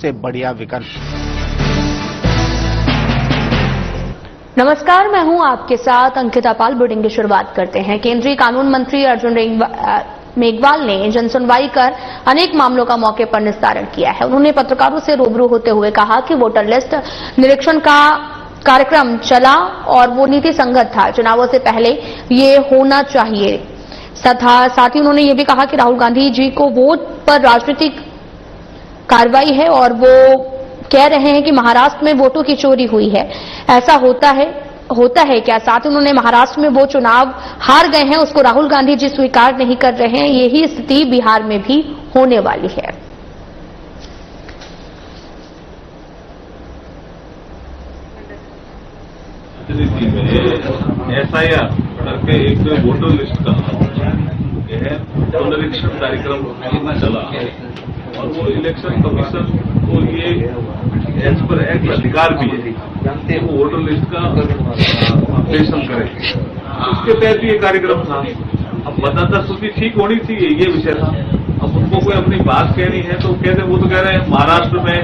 सबसे बढ़िया विकल्प। नमस्कार, मैं हूं आपके साथ अंकिता पाल। बुलेटिन की शुरुआत करते हैं। केंद्रीय कानून मंत्री अर्जुन मेघवाल ने जनसुनवाई कर अनेक मामलों का मौके पर निस्तारण किया है। उन्होंने पत्रकारों से रूबरू होते हुए कहा कि वोटर लिस्ट निरीक्षण का कार्यक्रम चला और वो नीति संगत था, चुनावों से पहले ये होना चाहिए। साथ ही उन्होंने ये भी कहा कि राहुल गांधी जी को वोट पर राजनीतिक कार्रवाई है और वो कह रहे हैं कि महाराष्ट्र में वोटों की चोरी हुई है। ऐसा होता है क्या? साथ ही उन्होंने महाराष्ट्र में वो चुनाव हार गए हैं, उसको राहुल गांधी जी स्वीकार नहीं कर रहे हैं। यही स्थिति बिहार में भी होने वाली है। एसआईआर करके एक वोटर लिस्ट का पुनरीक्षण कार्यक्रम चला और वो इलेक्शन कमीशन को ये एज पर एक्ट अधिकार भी है, वो वोटर लिस्ट का अपडेशन करें। उसके तहत भी ये कार्यक्रम था। अब मतदाता सूची ठीक होनी चाहिए, ये विषय था। अब उनको कोई अपनी बात कहनी है तो कहते, वो तो कह रहे हैं महाराष्ट्र में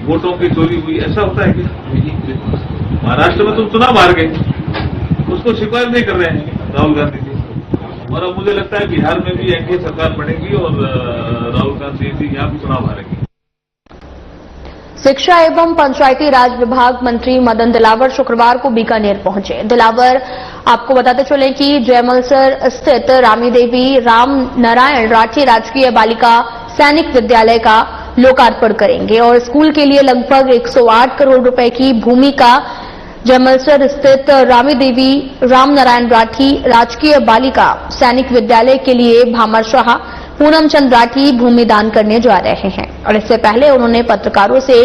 वोटों की चोरी हुई। ऐसा होता है क्या? महाराष्ट्र में तुम चुनाव हार गए, उसको स्वीकार नहीं कर रहे हैं राहुल गांधी जी। और अब मुझे लगता है बिहार में भी एनडीए सरकार बनेगी और राहुल गांधी जी यहाँ भी चुनाव हारेंगे। शिक्षा एवं पंचायती राज विभाग मंत्री मदन दिलावर शुक्रवार को बीकानेर पहुंचे। दिलावर आपको बताते चले कि जयमलसर स्थित रामी देवी राम नारायण राठी राजकीय बालिका सैनिक विद्यालय का लोकार्पण करेंगे और स्कूल के लिए लगभग 108 करोड़ रुपए की भूमि का जयमलसर स्थित रामी देवी राम नारायण राठी राजकीय बालिका सैनिक विद्यालय के लिए भामाशाह पूनम चंद राठी भूमि दान करने जा रहे हैं। और इससे पहले उन्होंने पत्रकारों से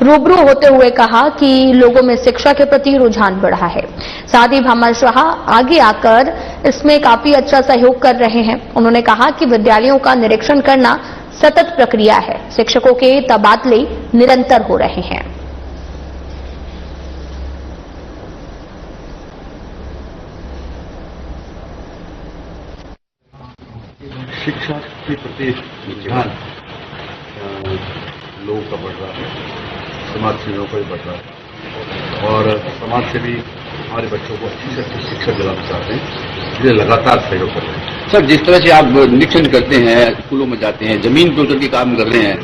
रूबरू होते हुए कहा कि लोगों में शिक्षा के प्रति रुझान बढ़ा है। साथ ही भामाशाह आगे आकर इसमें काफी अच्छा सहयोग कर रहे हैं। उन्होंने कहा कि विद्यालयों का निरीक्षण करना सतत प्रक्रिया है। शिक्षकों के तबादले निरंतर हो रहे हैं। शिक्षा के प्रति रुझान लोगों का बढ़ रहा है, समाज सेवियों का भी बढ़ रहा है और समाज सेवी हमारे बच्चों को अच्छी से अच्छी शिक्षा दिलाना चाहते हैं, इसलिए लगातार सहयोग कर रहे हैं। सर, जिस तरह से आप निरीक्षण करते हैं, स्कूलों में जाते हैं, जमीन पे उतर के काम कर रहे हैं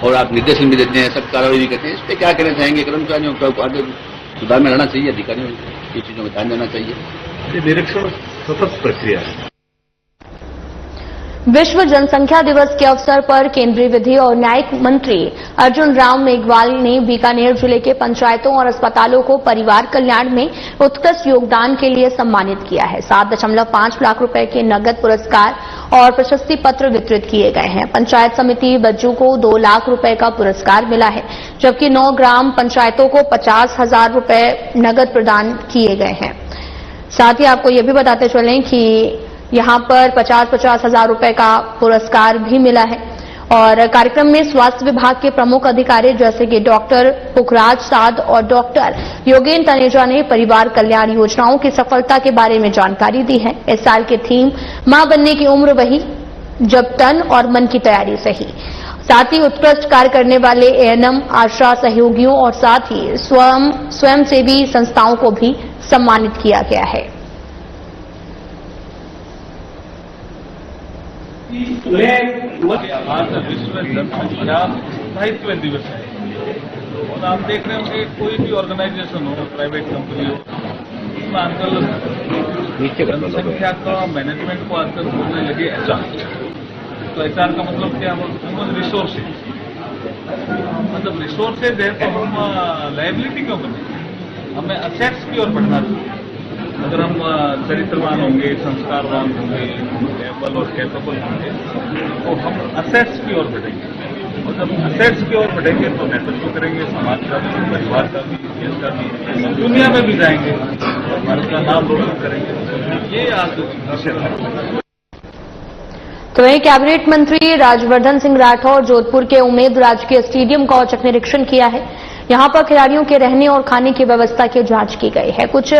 और आप निर्देशन भी देते हैं, सब कार्रवाई भी करते हैं, इस पर क्या कहना चाहेंगे? कर्मचारियों को आगे सुधार में रहना चाहिए, अधिकारियों को ये चीजों में ध्यान देना चाहिए। ये निरीक्षण सतत प्रक्रिया है। विश्व जनसंख्या दिवस के अवसर पर केंद्रीय विधि और न्यायिक मंत्री अर्जुन राम मेघवाल ने बीकानेर जिले के पंचायतों और अस्पतालों को परिवार कल्याण में उत्कृष्ट योगदान के लिए सम्मानित किया है। 7.5 लाख रुपए के नगद पुरस्कार और प्रशस्ति पत्र वितरित किए गए हैं। पंचायत समिति बज्जू को 2 लाख रुपए का पुरस्कार मिला है, जबकि 9 ग्राम पंचायतों को 50,000 रुपए नगद प्रदान किए गए हैं। साथ ही आपको ये भी बताते चलें कि यहां पर 50-50 हजार रुपए का पुरस्कार भी मिला है। और कार्यक्रम में स्वास्थ्य विभाग के प्रमुख अधिकारी जैसे कि डॉक्टर पुखराज साध और डॉक्टर योगेन तनेजा ने परिवार कल्याण योजनाओं की सफलता के बारे में जानकारी दी है। इस साल की थीम मां बनने की उम्र वही जब तन और मन की तैयारी सही। साथ ही उत्कृष्ट कार्य करने वाले एएनएम, आशा सहयोगियों और साथ ही स्वयंसेवी संस्थाओं को भी सम्मानित किया गया है। आज विश्व जनसंख्या साहित्य दिवस है और आप देख रहे होंगे कोई भी ऑर्गेनाइजेशन हो, प्राइवेट कंपनी हो, उसमें आजकल जनसंख्या का मैनेजमेंट को आजकल बोलने लगे एचआर। तो एचआर का मतलब क्या? Human resources. मतलब रिसोर्सेज है तो हम लायबिलिटी क्यों बने? हमें असेट्स की ओर बढ़ना चाहिए। अगर हम चरित्रवान होंगे, संस्कारवान होंगे, एबल और कैपेबल होंगे तो हम असेट्स की ओर बढ़ेंगे और जब असेट्स की ओर बढ़ेंगे तो नेतृत्व करेंगे समाज का भी, परिवार का भी, देश का भी, दुनिया में भी जाएंगे, भारत का नाम रोशन करेंगे। ये आज विषय है। तो वहीं कैबिनेट मंत्री राजवर्धन सिंह राठौर जोधपुर के उम्मेद राजकीय स्टेडियम का औचक निरीक्षण किया है। यहां पर खिलाड़ियों के रहने और खाने की व्यवस्था की जांच की गई है। कुछ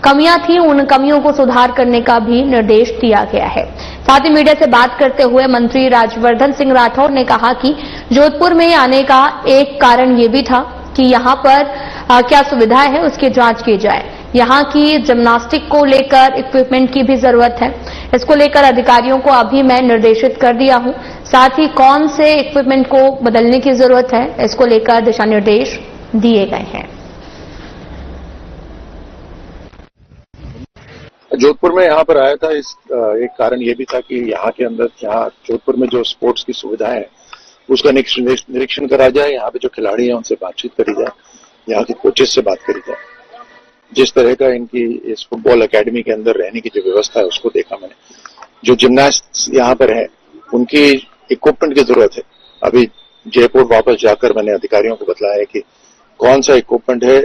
कमियां थी, उन कमियों को सुधार करने का भी निर्देश दिया गया है। साथ ही मीडिया से बात करते हुए मंत्री राज्यवर्धन सिंह राठौर ने कहा कि जोधपुर में आने का एक कारण ये भी था कि यहां पर क्या सुविधाएं हैं उसकी जांच की जाए। यहां की जिम्नास्टिक को लेकर इक्विपमेंट की भी जरूरत है, इसको लेकर अधिकारियों को अभी मैं निर्देशित कर दिया हूं। साथ ही कौन से इक्विपमेंट को बदलने की जरूरत है, इसको लेकर दिशा निर्देश दिए गए हैं। जोधपुर में यहाँ पर आया था, इस एक कारण ये भी था कि यहाँ के अंदर, यहाँ जोधपुर में जो स्पोर्ट्स की सुविधाएं हैं उसका निरीक्षण करा जाए, यहाँ पे जो खिलाड़ी हैं उनसे बातचीत करी जाए, यहाँ के कोचेस से बात करी जाए। जिस तरह का इनकी इस फुटबॉल एकेडमी के अंदर रहने की जो व्यवस्था है उसको देखा मैंने। जो जिम्नास्ट यहाँ पर है उनकी इक्विपमेंट की जरूरत है। अभी जयपुर वापस जाकर मैंने अधिकारियों को बताया है कि कौन सा इक्विपमेंट है,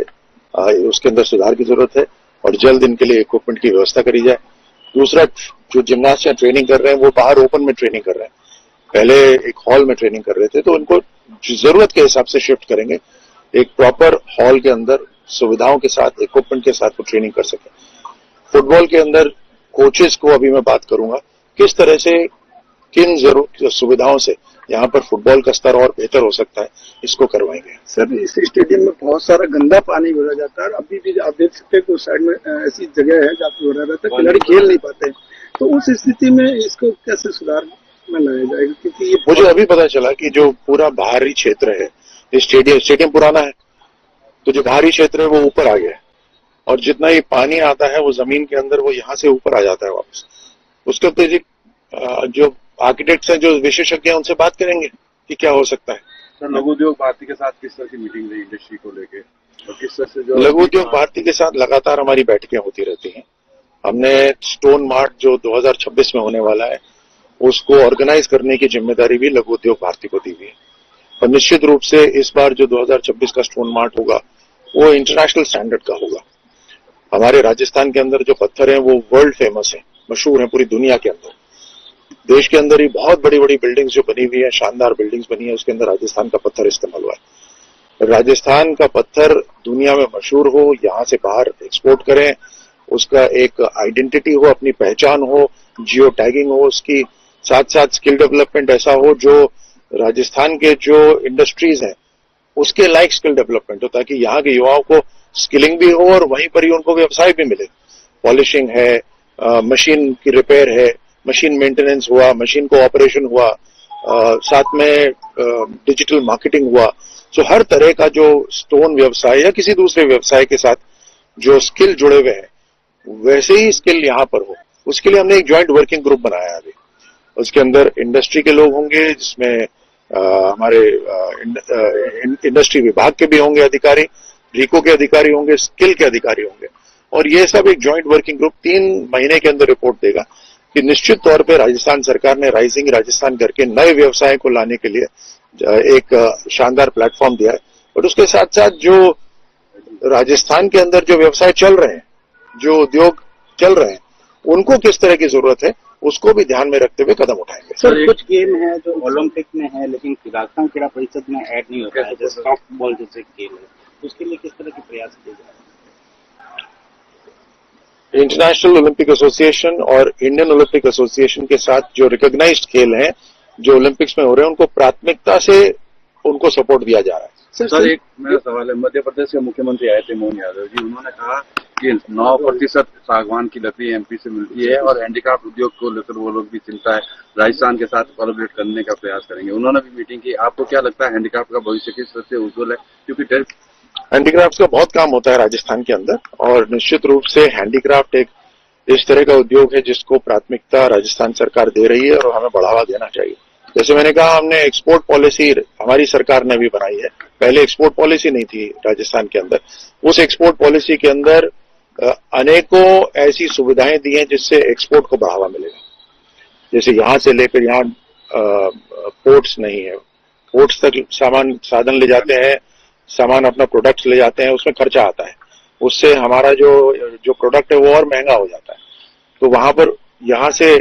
उसके अंदर सुधार की जरूरत है और जल्द इनके लिए इक्विपमेंट की व्यवस्था करी जाए। दूसरा, जो जिम्नास्ट यहाँ ट्रेनिंग कर रहे हैं वो बाहर ओपन में ट्रेनिंग कर रहे हैं, पहले एक हॉल में ट्रेनिंग कर रहे थे, तो उनको जरूरत के हिसाब से शिफ्ट करेंगे, एक प्रॉपर हॉल के अंदर सुविधाओं के साथ, इक्विपमेंट के साथ वो ट्रेनिंग कर सके। फुटबॉल के अंदर कोचेस को अभी मैं बात करूंगा, किस तरह से, किन जरूरत सुविधाओं से यहाँ पर फुटबॉल का स्तर और बेहतर हो सकता है, इसको करवाएंगे। सर, इस स्टेडियम में बहुत सारा गंदा पानी भरा जाता है, अभी भी आप देख सकते हैं उस साइड में ऐसी जगह है जहाँ पे भरा रहता है, खिलाड़ी खेल नहीं पाते। तो उस स्थिति में इसको कैसे सुधार में लाया जाएगा? क्योंकि ये मुझे अभी पता चला कि जो पूरा बाहरी क्षेत्र है, स्टेडियम पुराना है, तो जो बाहरी क्षेत्र है वो ऊपर आ गया है और जितना ये पानी आता है वो जमीन के अंदर, वो यहाँ से ऊपर आ जाता है वापस। उसके ऊपर जो आर्किटेक्ट्स हैं, जो विशेषज्ञ हैं, उनसे बात करेंगे कि क्या हो सकता है। सर, लघु उद्योग भारती के साथ किस तरह की मीटिंग रही इंडस्ट्री को लेके, और किस तरह से जो लघु उद्योग भारती के साथ लगातार हमारी बैठकें होती रहती हैं। हमने स्टोन मार्ट जो 2026 में होने वाला है उसको ऑर्गेनाइज करने की जिम्मेदारी भी लघु उद्योग भारती को दी हुई है और निश्चित रूप से इस बार जो 2026 का स्टोन मार्ट होगा वो इंटरनेशनल स्टैंडर्ड का होगा। हमारे राजस्थान के अंदर जो पत्थर हैं वो वर्ल्ड फेमस हैं, मशहूर हैं पूरी दुनिया के अंदर। देश के अंदर ही बहुत बड़ी बड़ी बिल्डिंग्स जो बनी हुई है, शानदार बिल्डिंग्स बनी है, उसके अंदर राजस्थान का पत्थर इस्तेमाल हुआ है। राजस्थान का पत्थर दुनिया में मशहूर हो, यहाँ से बाहर एक्सपोर्ट करें, उसका एक आइडेंटिटी हो, अपनी पहचान हो, जियो टैगिंग हो उसकी, साथ साथ स्किल डेवलपमेंट ऐसा हो जो राजस्थान के जो इंडस्ट्रीज हैं उसके लाइक स्किल डेवलपमेंट हो, ताकि यहाँ के युवाओं को स्किलिंग भी हो और वहीं पर ही उनको व्यवसाय भी मिले। पॉलिशिंग है, मशीन की रिपेयर है, मशीन मेंटेनेंस हुआ, मशीन को ऑपरेशन हुआ, साथ में डिजिटल मार्केटिंग हुआ। सो हर तरह का जो स्टोन व्यवसाय या किसी दूसरे व्यवसाय के साथ जो स्किल जुड़े हुए हैं वैसे ही स्किल यहाँ पर हो, उसके लिए हमने एक ज्वाइंट वर्किंग ग्रुप बनाया है अभी। उसके अंदर इंडस्ट्री के लोग होंगे, जिसमें हमारे इंडस्ट्री विभाग के भी होंगे अधिकारी, रीको के अधिकारी होंगे, स्किल के अधिकारी होंगे, और ये सब एक ज्वाइंट वर्किंग ग्रुप 3 महीने के अंदर रिपोर्ट देगा कि निश्चित तौर पे राजस्थान सरकार ने राइजिंग राजस्थान करके नए व्यवसाय को लाने के लिए एक शानदार प्लेटफॉर्म दिया है। और उसके साथ साथ जो राजस्थान के अंदर जो व्यवसाय चल रहे हैं, जो उद्योग चल रहे हैं, उनको किस तरह की जरूरत है उसको भी ध्यान में रखते हुए कदम उठाएंगे। सर, कुछ गेम है जो ओलंपिक में है लेकिन राजस्थान क्रीड़ा परिषद में ऐड नहीं होता है, जैसे सॉफ्ट बॉल जैसे खेल है, उसके लिए किस तरह के प्रयास किए जा रहे हैं? इंटरनेशनल ओलंपिक एसोसिएशन और इंडियन ओलंपिक एसोसिएशन के साथ जो रिकॉग्नाइज्ड खेल हैं जो ओलंपिक्स में हो रहे हैं उनको प्राथमिकता से उनको सपोर्ट दिया जा रहा है। सर, एक मेरा सवाल है, मध्य प्रदेश के मुख्यमंत्री आए थे मोहन यादव जी, उन्होंने कहा कि 9% सागवान की लकड़ी एमपी से मिलती है और हैंडीक्राफ्ट उद्योग को लेकर वो लोग भी चिंता है, राजस्थान के साथ कोलैबोरेट करने का प्रयास करेंगे। उन्होंने भी मीटिंग की। आपको क्या लगता है हैंडीक्राफ्ट का भविष्य किस तरह से उज्जवल है? क्योंकि हैंडीक्राफ्ट का बहुत काम होता है राजस्थान के अंदर और निश्चित रूप से हैंडीक्राफ्ट एक इस तरह का उद्योग है जिसको प्राथमिकता राजस्थान सरकार दे रही है और हमें बढ़ावा देना चाहिए। जैसे मैंने कहा, हमने एक्सपोर्ट पॉलिसी हमारी सरकार ने भी बनाई है। पहले एक्सपोर्ट पॉलिसी नहीं थी राजस्थान के अंदर। उस एक्सपोर्ट पॉलिसी के अंदर अनेकों ऐसी सुविधाएं दी हैं जिससे एक्सपोर्ट को बढ़ावा मिलेगा। जैसे यहां से लेकर यहाँ पोर्ट्स नहीं है, पोर्ट्स तक साधन ले जाते हैं, सामान अपना प्रोडक्ट्स ले जाते हैं, उसमें खर्चा आता है, उससे हमारा जो प्रोडक्ट है वो और महंगा हो जाता है। तो वहां पर यहाँ से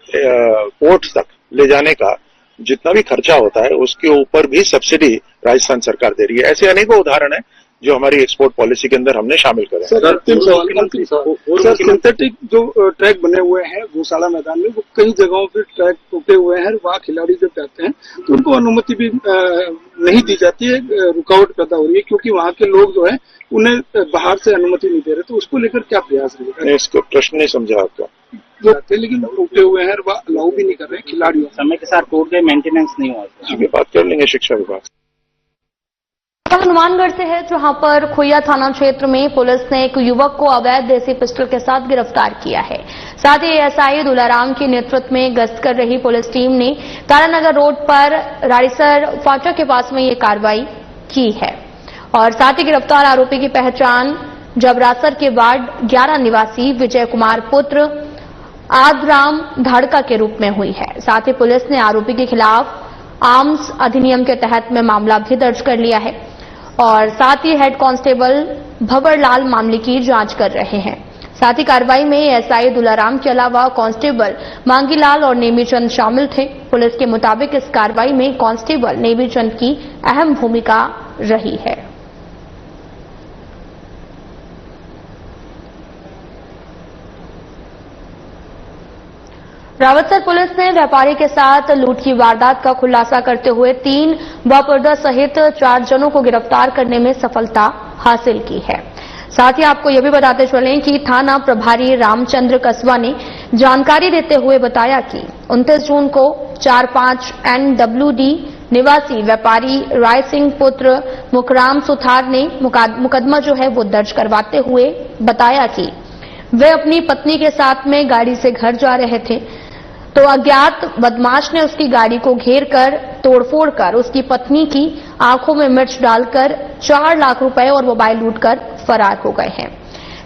पोर्ट्स तक ले जाने का जितना भी खर्चा होता है उसके ऊपर भी सब्सिडी राजस्थान सरकार दे रही है। ऐसे अनेकों उदाहरण है जो हमारी एक्सपोर्ट पॉलिसी के अंदर हमने शामिल करे। सर, अंतिम सवाल, सर सिंथेटिक जो ट्रैक बने हुए हैं गौशाला मैदान में, वो कई जगहों पर ट्रैक टूटे हुए हैं, वहाँ खिलाड़ी जब जाते हैं तो उनको अनुमति भी नहीं दी जाती है, रुकावट पैदा हो रही है क्योंकि वहाँ के लोग जो है उन्हें बाहर से अनुमति नहीं दे रहे। तो उसको लेकर क्या प्रयास रहेगा? इसको प्रश्न नहीं समझा आपका। जो थे लेकिन टूटे हुए हैं, वह अलाउ भी नहीं कर रहे हैं खिलाड़ियों, समय के साथ टूट गए, मेंटेनेंस नहीं हुआ। ये बात कर लेंगे शिक्षा विभाग से। हनुमानगढ़ से है, जहां पर खोया थाना क्षेत्र में पुलिस ने एक युवक को अवैध देसी पिस्टल के साथ गिरफ्तार किया है। साथ ही एएसआई दुलाराम के नेतृत्व में गश्त कर रही पुलिस टीम ने तारानगर रोड पर राड़ीसर फाटक के पास में ये कार्रवाई की है। और साथ ही गिरफ्तार आरोपी की पहचान जबरासर के वार्ड 11 निवासी विजय कुमार पुत्र आदराम धाड़का के रूप में हुई है। साथ ही पुलिस ने आरोपी के खिलाफ आर्म्स अधिनियम के तहत में मामला भी दर्ज कर लिया है और साथ ही हेड कांस्टेबल भंवरलाल मामले की जांच कर रहे हैं। साथ ही कार्रवाई में एएसआई दुलाराम के अलावा कांस्टेबल मांगीलाल और नेमीचंद शामिल थे। पुलिस के मुताबिक इस कार्रवाई में कांस्टेबल नेमीचंद की अहम भूमिका रही है। रावतसर पुलिस ने व्यापारी के साथ लूट की वारदात का खुलासा करते हुए 3 वारदात सहित 4 जनों को गिरफ्तार करने में सफलता हासिल की है। साथ ही आपको यह भी बताते चलें कि थाना प्रभारी रामचंद्र कसवा ने जानकारी देते हुए बताया कि 29 जून को 45 NWD निवासी व्यापारी राय सिंह पुत्र मुखराम सुथार ने मुकदमा जो है वो दर्ज करवाते हुए बताया कि वे अपनी पत्नी के साथ में गाड़ी से घर जा रहे थे तो अज्ञात बदमाश ने उसकी गाड़ी को घेर कर तोड़फोड़ कर उसकी पत्नी की आंखों में मिर्च डालकर 4 लाख रुपए और मोबाइल लूटकर फरार हो गए हैं।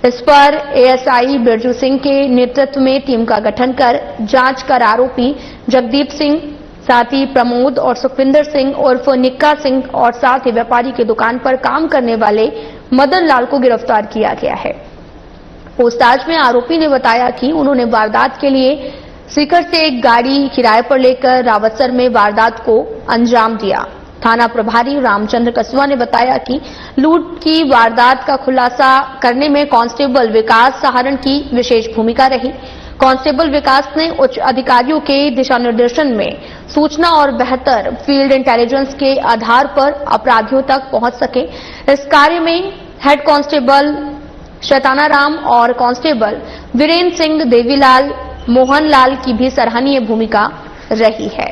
इस पर एएसआई बिरजू सिंह के नेतृत्व में टीम का गठन कर जांच कर आरोपी जगदीप सिंह, साथ ही प्रमोद और सुखविंदर सिंह उर्फ निक्का सिंह और साथ ही व्यापारी की दुकान पर काम करने वाले मदन लाल को गिरफ्तार किया गया है। पूछताछ में आरोपी ने बताया कि उन्होंने वारदात के लिए सीकर से एक गाड़ी किराए पर लेकर रावतसर में वारदात को अंजाम दिया। थाना प्रभारी रामचंद्र कसवा ने बताया कि लूट की वारदात का खुलासा करने में कांस्टेबल विकास सहारण की विशेष भूमिका रही। कांस्टेबल विकास ने उच्च अधिकारियों के दिशा निर्देशन में सूचना और बेहतर फील्ड इंटेलिजेंस के आधार पर अपराधियों तक पहुंच सके। इस कार्य में हेड कांस्टेबल शैताना राम और कांस्टेबल वीरेंद्र सिंह, देवीलाल, मोहन लाल की भी सराहनीय भूमिका रही है।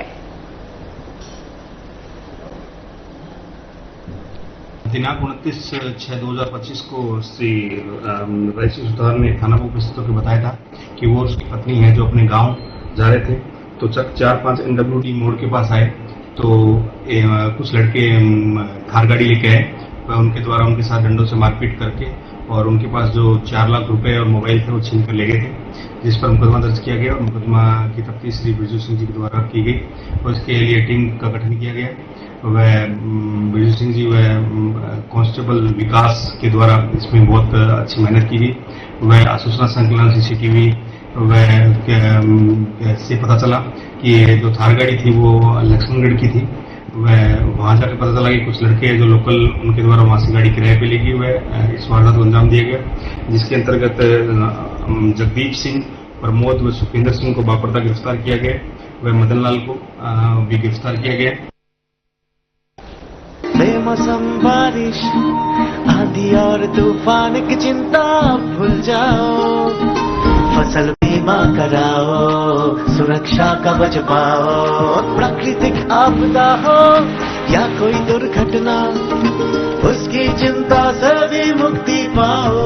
दिनांक 29/6/2025 को श्री राय सिंह सुथार ने थाना उपस्थितों को बताया था कि वो उसकी पत्नी है जो अपने गांव जा रहे थे तो 45 NWD मोड़ के पास आए तो कुछ लड़के थार गाड़ी लेके आए। उनके द्वारा उनके साथ डंडों से मारपीट करके और उनके पास जो 4 लाख रुपए और मोबाइल थे वो छीन कर ले गए थे, जिस पर मुकदमा दर्ज किया गया और मुकदमा की तफ्तीश श्री बिरजू सिंह जी के द्वारा की गई और इसके लिए टीम का गठन किया गया। वह बिरजू सिंह जी व कांस्टेबल विकास के द्वारा इसमें बहुत अच्छी मेहनत की गई। वह सूचना संकलन CCTV वह से पता चला कि जो थार गाड़ी थी वो लक्ष्मणगढ़ की थी। वह वहां जाकर पता चला कि कुछ लड़के जो लोकल उनके द्वारा वहां से गाड़ी किराए पे लेगी। वह इस वारदात को अंजाम दिया गया, जिसके अंतर्गत जगदीप सिंह, प्रमोद व सुखविंदर सिंह को बापरदा गिरफ्तार किया गया। वह मदन लाल को भी गिरफ्तार किया गया। बेमौसम बारिश, आंधी और तूफान की चिंता भूल जाओ, फसल बीमा कराओ, सुरक्षा कवच पाओ। प्राकृतिक आपदा हो या कोई दुर्घटना, उसकी चिंता से भी मुक्ति पाओ।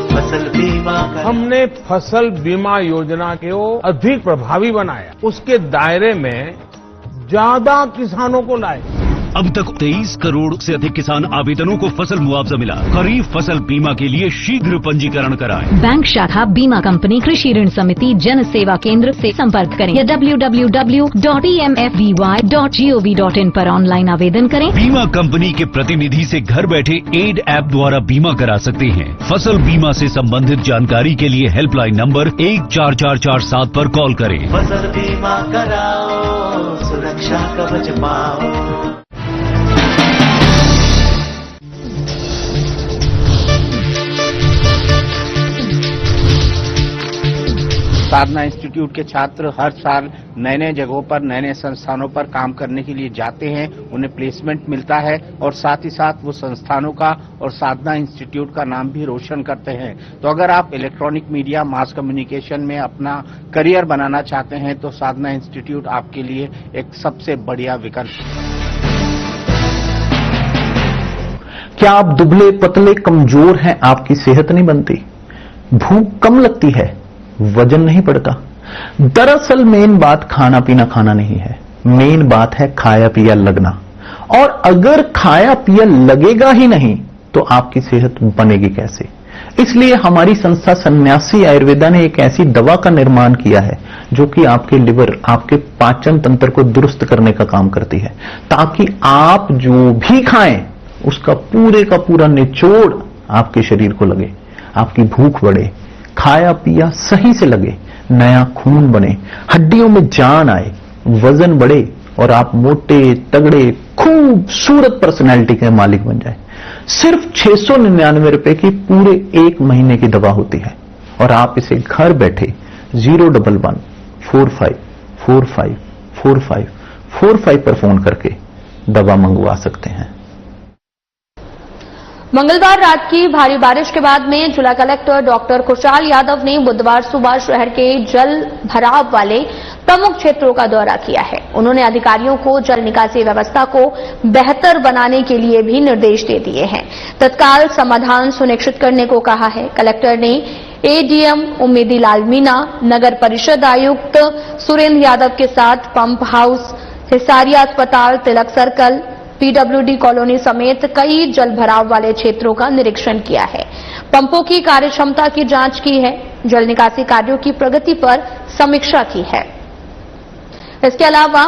फसल बीमा हमने फसल बीमा योजना को अधिक प्रभावी बनाया, उसके दायरे में ज्यादा किसानों को लाए। अब तक 23 करोड़ से अधिक किसान आवेदनों को फसल मुआवजा मिला। खरीफ फसल बीमा के लिए शीघ्र पंजीकरण कराएं। बैंक शाखा, बीमा कंपनी, कृषि ऋण समिति, जन सेवा केंद्र से संपर्क करें या www.emfby.gov.in पर ऑनलाइन आवेदन करें। बीमा कंपनी के प्रतिनिधि से घर बैठे एड ऐप द्वारा बीमा करा सकते हैं। फसल बीमा से संबंधित जानकारी के लिए हेल्पलाइन नंबर 14447 पर कॉल करें। फसल बीमा कराओ, सुरक्षा कवच पाओ। साधना इंस्टीट्यूट के छात्र हर साल नए नए जगहों पर, नए नए संस्थानों पर काम करने के लिए जाते हैं, उन्हें प्लेसमेंट मिलता है और साथ ही साथ वो संस्थानों का और साधना इंस्टीट्यूट का नाम भी रोशन करते हैं। तो अगर आप इलेक्ट्रॉनिक मीडिया, मास कम्युनिकेशन में अपना करियर बनाना चाहते हैं तो साधना इंस्टीट्यूट आपके लिए एक सबसे बढ़िया विकल्प है। क्या आप दुबले पतले कमजोर हैं, आपकी सेहत नहीं बनती, भूख कम लगती है, वजन नहीं बढ़ता? दरअसल मेन बात खाना पीना खाना नहीं है, मेन बात है खाया पिया लगना। और अगर खाया पिया लगेगा ही नहीं तो आपकी सेहत बनेगी कैसे? इसलिए हमारी संस्था सन्यासी आयुर्वेदा ने एक ऐसी दवा का निर्माण किया है जो कि आपके लिवर, आपके पाचन तंत्र को दुरुस्त करने का काम करती है, ताकि आप जो भी खाएं उसका पूरे का पूरा निचोड़ आपके शरीर को लगे, आपकी भूख बढ़े, खाया पिया सही से लगे, नया खून बने, हड्डियों में जान आए, वजन बढ़े और आप मोटे तगड़े खूबसूरत पर्सनैलिटी के मालिक बन जाए। सिर्फ 699 रुपए की पूरे 1 महीने की दवा होती है और आप इसे घर बैठे 011-45454545 पर फोन करके दवा मंगवा सकते हैं। मंगलवार रात की भारी बारिश के बाद में जिला कलेक्टर डॉक्टर खुशहाल यादव ने बुधवार सुबह शहर के जल भराव वाले प्रमुख क्षेत्रों का दौरा किया है। उन्होंने अधिकारियों को जल निकासी व्यवस्था को बेहतर बनाने के लिए भी निर्देश दे दिए हैं, तत्काल समाधान सुनिश्चित करने को कहा है। कलेक्टर ने एडीएम उम्मीदी लाल मीणा, नगर परिषद आयुक्त सुरेंद्र यादव के साथ पंप हाउस, हिसारिया अस्पताल, तिलक सर्कल, पीडब्ल्यूडी कॉलोनी समेत कई जल भराव वाले क्षेत्रों का निरीक्षण किया है। पंपों की कार्यक्षमता की जांच की है, जल निकासी कार्यों की प्रगति पर समीक्षा की है। इसके अलावा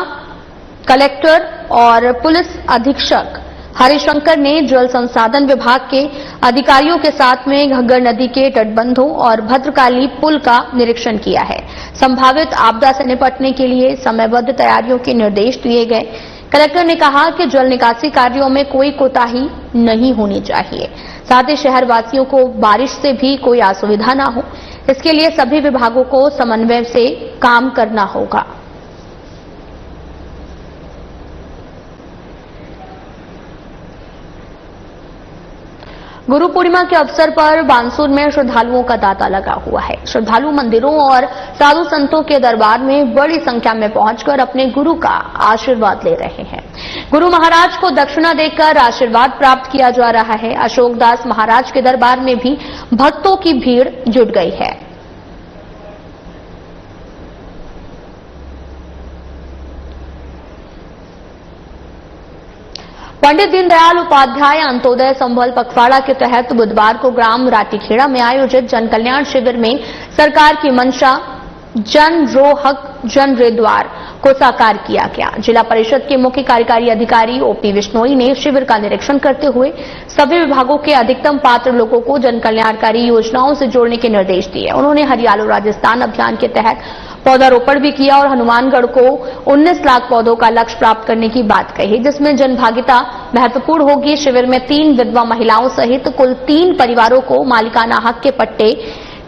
कलेक्टर और पुलिस अधीक्षक हरिशंकर ने जल संसाधन विभाग के अधिकारियों के साथ में घग्गर नदी के तटबंधों और भद्रकाली पुल का निरीक्षण किया है। संभावित आपदा से निपटने के लिए समयबद्ध तैयारियों के निर्देश दिए गए। कलेक्टर ने कहा कि जल निकासी कार्यों में कोई कोताही नहीं होनी चाहिए, साथ ही शहरवासियों को बारिश से भी कोई असुविधा न हो, इसके लिए सभी विभागों को समन्वय से काम करना होगा। गुरु पूर्णिमा के अवसर पर बानसूर में श्रद्धालुओं का तांता लगा हुआ है। श्रद्धालु मंदिरों और साधु संतों के दरबार में बड़ी संख्या में पहुंचकर अपने गुरु का आशीर्वाद ले रहे हैं। गुरु महाराज को दक्षिणा देकर आशीर्वाद प्राप्त किया जा रहा है। अशोकदास महाराज के दरबार में भी भक्तों की भीड़ जुट गई है। पंडित दीनदयाल उपाध्याय अंत्योदय संबल पखवाड़ा के तहत बुधवार को ग्राम राटीखेड़ा में आयोजित जन कल्याण शिविर में सरकार की मंशा जन रो हक जन रे द्वार को साकार किया गया। जिला परिषद के मुख्य कार्यकारी अधिकारी ओपी विश्नोई ने शिविर का निरीक्षण करते हुए सभी विभागों के अधिकतम पात्र लोगों को जन कल्याणकारी योजनाओं से जोड़ने के निर्देश दिए। उन्होंने हरियालो राजस्थान अभियान के तहत पौधारोपण भी किया और हनुमानगढ़ को 19 लाख पौधों का लक्ष्य प्राप्त करने की बात कही, जिसमें जनभागिता महत्वपूर्ण होगी। शिविर में 3 विधवा महिलाओं सहित कुल 3 परिवारों को मालिकाना हक के पट्टे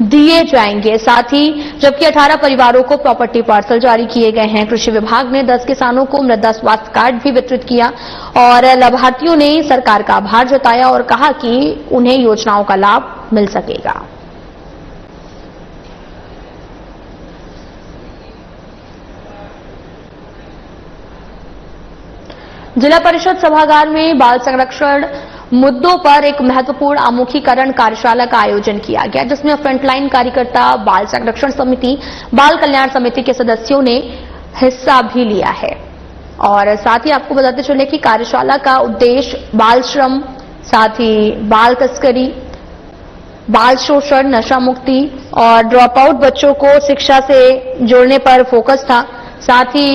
दिए जाएंगे। साथ ही जबकि 18 परिवारों को प्रॉपर्टी पार्सल जारी किए गए हैं। कृषि विभाग ने 10 किसानों को मृदा स्वास्थ्य कार्ड भी वितरित किया और लाभार्थियों ने सरकार का आभार जताया और कहा कि उन्हें योजनाओं का लाभ मिल सकेगा। जिला परिषद सभागार में बाल संरक्षण मुद्दों पर एक महत्वपूर्ण आमुखीकरण कार्यशाला का आयोजन किया गया, जिसमें फ्रंटलाइन कार्यकर्ता, बाल संरक्षण समिति, बाल कल्याण समिति के सदस्यों ने हिस्सा भी लिया है। और साथ ही आपको बताते चले कि कार्यशाला का उद्देश्य बाल श्रम, साथ ही बाल तस्करी, बाल शोषण, नशा मुक्ति और ड्रॉप आउट बच्चों को शिक्षा से जोड़ने पर फोकस था। साथ ही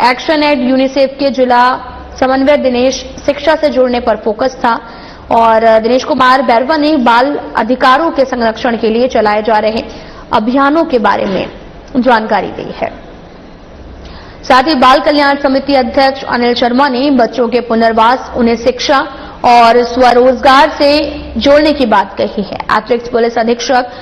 एक्शन एड यूनिसेफ के जिला समन्वय दिनेश शिक्षा से जोड़ने पर फोकस था और दिनेश कुमार बैरवा ने बाल अधिकारों के संरक्षण के लिए चलाए जा रहे अभियानों के बारे में जानकारी दी है। साथ ही बाल कल्याण समिति अध्यक्ष अनिल शर्मा ने बच्चों के पुनर्वास, उन्हें शिक्षा और स्वरोजगार से जोड़ने की बात कही है। अतिरिक्त पुलिस अधीक्षक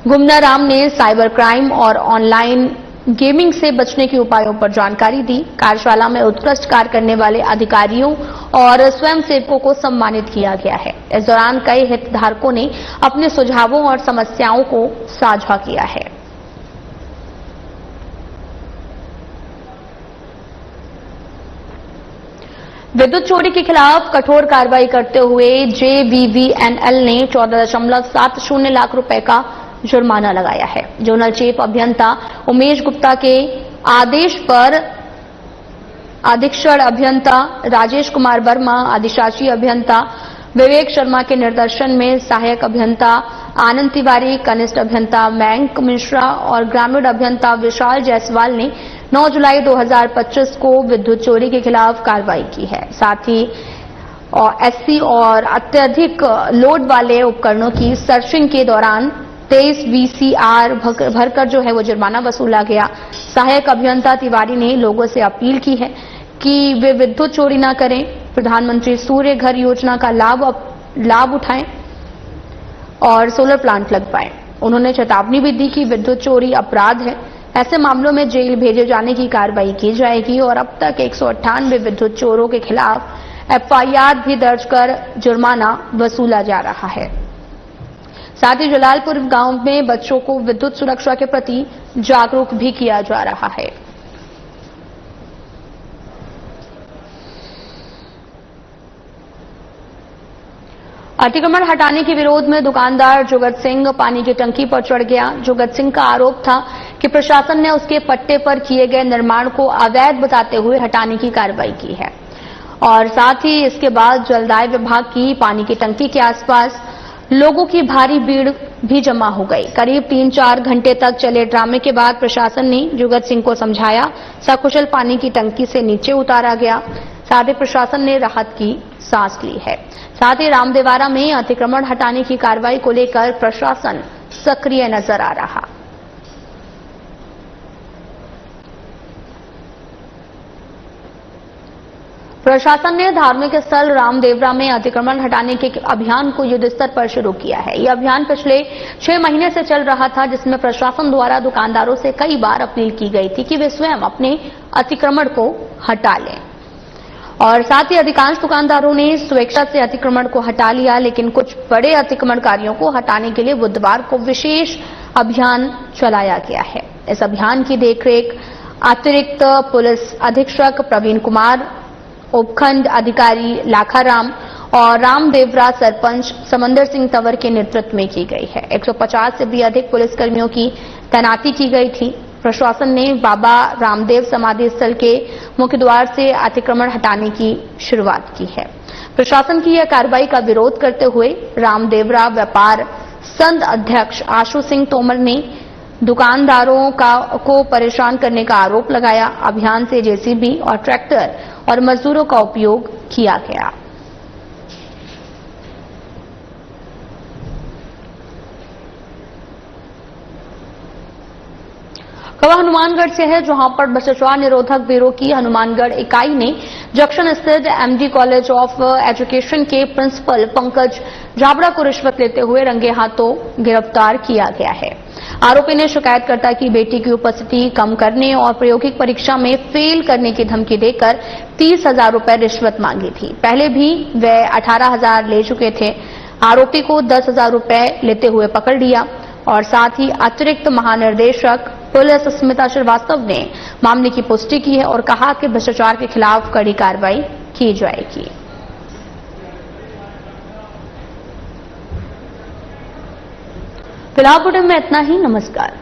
गुमना राम ने साइबर क्राइम और ऑनलाइन गेमिंग से बचने के उपायों पर जानकारी दी। कार्यशाला में उत्कृष्ट कार्य करने वाले अधिकारियों और स्वयंसेवकों को सम्मानित किया गया है। इस दौरान कई हितधारकों ने अपने सुझावों और समस्याओं को साझा किया है। विद्युत चोरी के खिलाफ कठोर कार्रवाई करते हुए JVVNL ने 14.70 लाख रुपए का जुर्माना लगाया है। जोनल चीफ अभियंता उमेश गुप्ता के आदेश पर अधीक्षण अभियंता राजेश कुमार वर्मा, अधिशासी अभियंता विवेक शर्मा के निर्देशन में सहायक अभियंता आनंद तिवारी, कनिष्ठ अभियंता मयंक मिश्रा और ग्रामीण अभियंता विशाल जायसवाल ने 9 जुलाई 2025 को विद्युत चोरी के खिलाफ कार्रवाई की है। साथ ही SC और अत्यधिक लोड वाले उपकरणों की सर्चिंग के दौरान 23 VCR भरकर जो है वो जुर्माना वसूला गया। सहायक अभियंता तिवारी ने लोगों से अपील की है कि वे विद्युत चोरी न करें, प्रधानमंत्री सूर्य घर योजना का लाभ उठाएं और सोलर प्लांट लगवाएं। उन्होंने चेतावनी भी दी कि विद्युत चोरी अपराध है, ऐसे मामलों में जेल भेजे जाने की कार्रवाई की जाएगी और अब तक 198 विद्युत चोरों के खिलाफ FIR भी दर्ज कर जुर्माना वसूला जा रहा है। साथ ही जलालपुर गांव में बच्चों को विद्युत सुरक्षा के प्रति जागरूक भी किया जा रहा है। अतिक्रमण हटाने के विरोध में दुकानदार जुगत सिंह पानी की टंकी पर चढ़ गया। जुगत सिंह का आरोप था कि प्रशासन ने उसके पट्टे पर किए गए निर्माण को अवैध बताते हुए हटाने की कार्रवाई की है और साथ ही इसके बाद जलदाय विभाग की पानी की टंकी के आसपास लोगों की भारी भीड़ भी जमा हो गई। करीब 3-4 घंटे तक चले ड्रामे के बाद प्रशासन ने जुगत सिंह को समझाया, सकुशल पानी की टंकी से नीचे उतारा गया। साथ ही प्रशासन ने राहत की सांस ली है। साथ ही रामदेवारा में अतिक्रमण हटाने की कार्रवाई को लेकर प्रशासन सक्रिय नजर आ रहा। प्रशासन ने धार्मिक स्थल रामदेवरा में अतिक्रमण हटाने के अभियान को युद्ध स्तर पर शुरू किया है। यह अभियान पिछले 6 महीने से चल रहा था, जिसमें प्रशासन द्वारा दुकानदारों से कई बार अपील की गई थी कि वे स्वयं अपने अतिक्रमण को हटा लें और साथ ही अधिकांश दुकानदारों ने स्वेच्छा से अतिक्रमण को हटा लिया, लेकिन कुछ बड़े अतिक्रमणकारियों को हटाने के लिए बुधवार को विशेष अभियान चलाया गया है। इस अभियान की देखरेख अतिरिक्त पुलिस अधीक्षक प्रवीण कुमार, उपखंड अधिकारी लाखाराम और रामदेवरा सरपंच समंदर सिंह तंवर के नेतृत्व में की गई है। 150 से भी अधिक पुलिसकर्मियों की तैनाती की गई थी। प्रशासन ने बाबा रामदेव समाधि स्थल के मुख्य द्वार से अतिक्रमण हटाने की शुरुआत की है। प्रशासन की यह कार्रवाई का विरोध करते हुए रामदेवरा व्यापार संघ अध्यक्ष आशु सिंह तोमर ने दुकानदारों को परेशान करने का आरोप लगाया। अभियान से JCB और ट्रैक्टर और मजदूरों का उपयोग किया गया। खबर हनुमानगढ़ से है, जहां पर भ्रष्टाचार निरोधक ब्यूरो की हनुमानगढ़ इकाई ने जंक्शन स्थित MD कॉलेज ऑफ एजुकेशन के प्रिंसिपल पंकज जाबड़ा को रिश्वत लेते हुए रंगे हाथों गिरफ्तार किया गया है। आरोपी ने शिकायतकर्ता की बेटी की उपस्थिति कम करने और प्रायोगिक परीक्षा में फेल करने की धमकी देकर 30,000 रुपए रिश्वत मांगी थी। पहले भी वे 18,000 ले चुके थे। आरोपी को 10,000 रुपए लेते हुए पकड़ लिया और साथ ही अतिरिक्त महानिर्देशक पुलिस स्मिता श्रीवास्तव ने मामले की पुष्टि की है और कहा कि भ्रष्टाचार के खिलाफ कड़ी कार्रवाई की जाएगी। फिलहाल बुलेटिन में इतना ही। नमस्कार।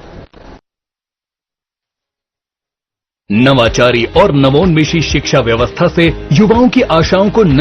नवाचारी और नवोन्मेषी शिक्षा व्यवस्था से युवाओं की आशाओं को नई